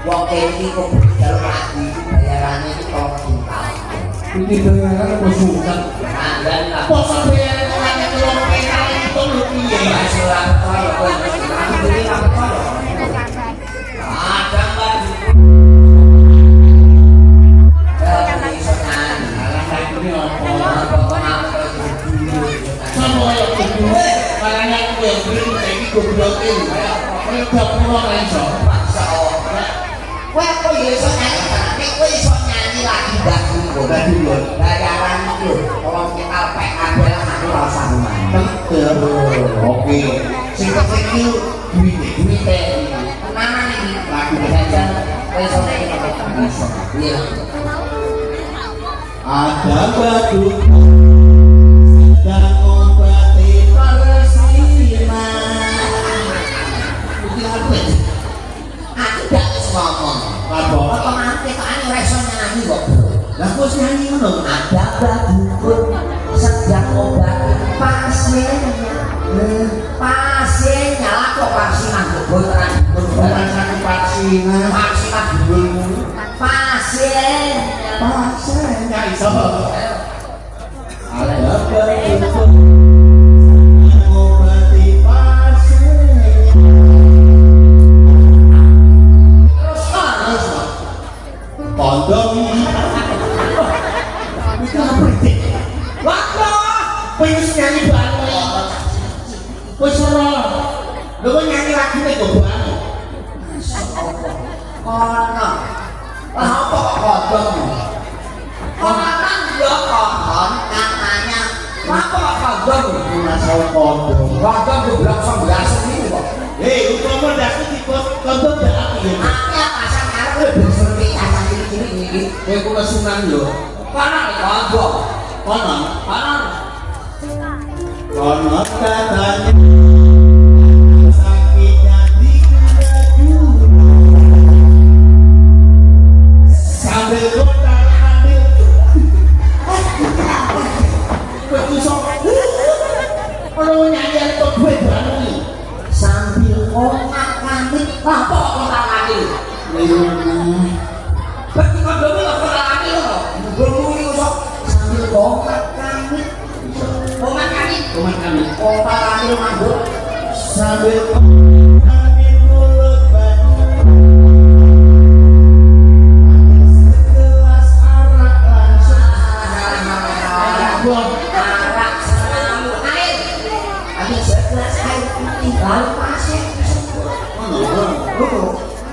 Wong iki kok jalur lagi bayarannya itu tolong cinta. Ini bayaran apa suka? Anggan lah. Kok sampai orangnya tolong penal itu lu piye? Ya surat kaya kowe aku dhewe ra percaya. Ada baju. Sama yang kedua, karena aku yang beli ini goblokin. Kayak dapur orang iso. Kowe kok ya iso nyanyi nek kowe iso nyanyi lagi bagus kok dulu. Bayaran itu tolong kita pek kabeh aku ora usah rumah. Oke. Sing kecil duwite. Tenanan iki lagi jajan kowe iso nyanyi kok bisa. Iya. Ada batu dan obati persiman. Iki apa? Aku gak ngomong. Apa? Kok nanti kok ane ora iso nyanyi kok. Lah kok nyanyi ngono? Ada badukun sedang obati pasiennya. Pasiennya lah kok pasiennya bobotan. Bukan sakit vaksinnya. Pasiennya dulu. Pasiennya. Pasiennya iso. Ada batu obati pasiennya. Terus Kondom. Itu apa itu? waktu Pengen nyanyi banget. Wes ora. Lho kok nyanyi lagi nek kok banget. kono. Lah apa kok kodong? Konon yo konon katanya. Apa kok kodong? Masalah kondom. Kodong goblok 11 ini kok. Umpama dasar tipe kondom ya apa ya? Akeh pasang arep lebih seperti asal cilik-cilik iki. Kayak kula sunan yo. Konon kodong. Konon. Konon. Konon katanya sakitnya di guna-guna. Sambil kotak ambil. Betul. Orang nyanyi itu gue banget nih. Sambil otak kantik. Apa kok otak kantik? Berarti kodongnya kok otak kantik kok. Bermuni kok sambil otak kantik. Otak kantik. Teman kami. Otak kantik mandul. Sambil ambil mulut banyak. Segelas arak langsung. Arak selalu air. Ambil segelas air putih lalu pasir.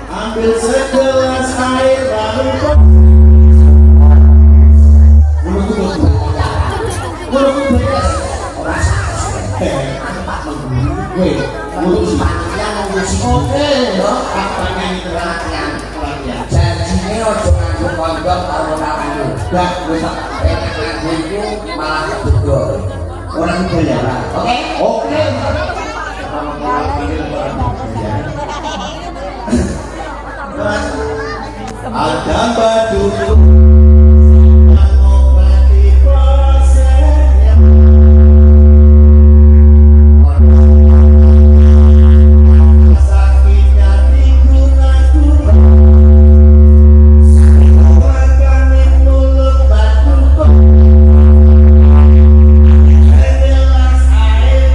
Ambil segelas air lalu Orang Oke, katanya ini pelatihan. janjine ojo nganggo kondom karo lawanmu. Gak, bisa. Nek nganggo iku malah kedodol. Orang bayaran. Oke? Oke. Ada batu mengobati pasiennya. Sakitnya di guna-guna. Makan mulut batu segelas air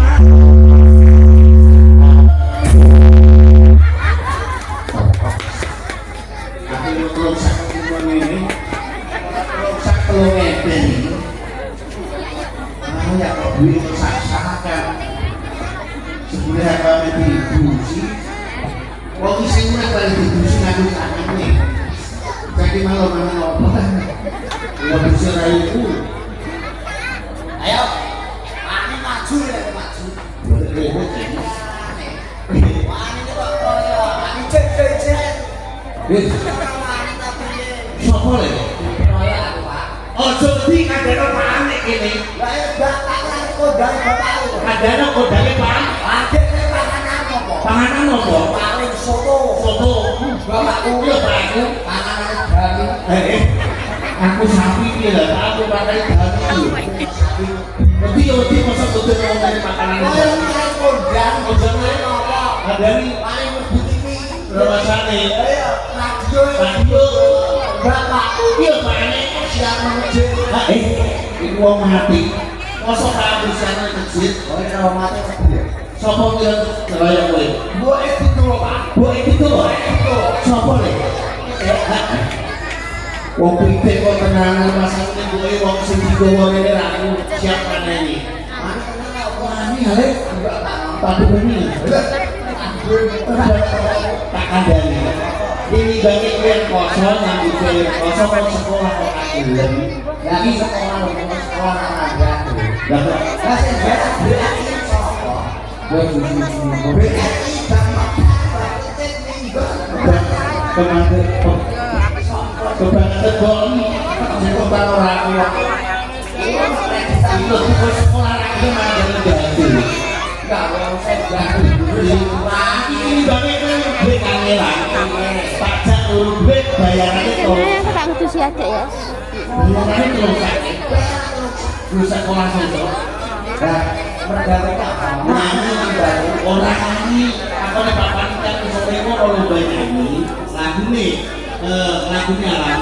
sebenarnya kami dibusi waktu saya mulai pada dibusi ngadu tangan nih jadi malam-malam apa ya busi rayu Ayo. Ani maju ya, maju. ribut ini Ani kok koyo ani cek-cek. Ani tapi siapa lagi? koyo aku, Pak. Ojo di kadang panik ini Lah ya bataknya kodang bapak. kadang kodangnya pan Adek nek panganan apa? panganan apa? Paling soto. Soto Bapakku iya bapakku panganan dari aku sapi dia lah aku pakai daging tapi wedi masa betul ngomongin makanan koyo paling kodang Kodang. apa? dari Paling lebih tinggi. Rasane radio bapak iya pane siap masjid iku wong mati. Mosok kabusane masjid. oh kalau mati Sapa kira kaya kowe? buat itu loh pak Mbok itu lho. Sapa le? Wong pitik kok tenanan masane kowe wong sing digawa rene ra aku siap maneni. Wani ale tapi beni. Tak kandhani. Ini bagi kowe koso nyambut koso kok sekolah kok gelem. lagi sekolah aja Lah lah saya biasa berarti sopo berarti sama kebangetan bol sing kok ora kuat. Itu sekolah lagi mah jadi ganti. kalau saya ganti Ini bagi duit kangelan. Pajak urut duit bayarannya tuh. Tak kudu si adik ya. Bayarannya terus sakit. Terus sekolah itu. nah mereka Nyanyi baru orang nyanyi. Apa nih papan kan sore kok kalau nyanyi lagu nih lagunya lah.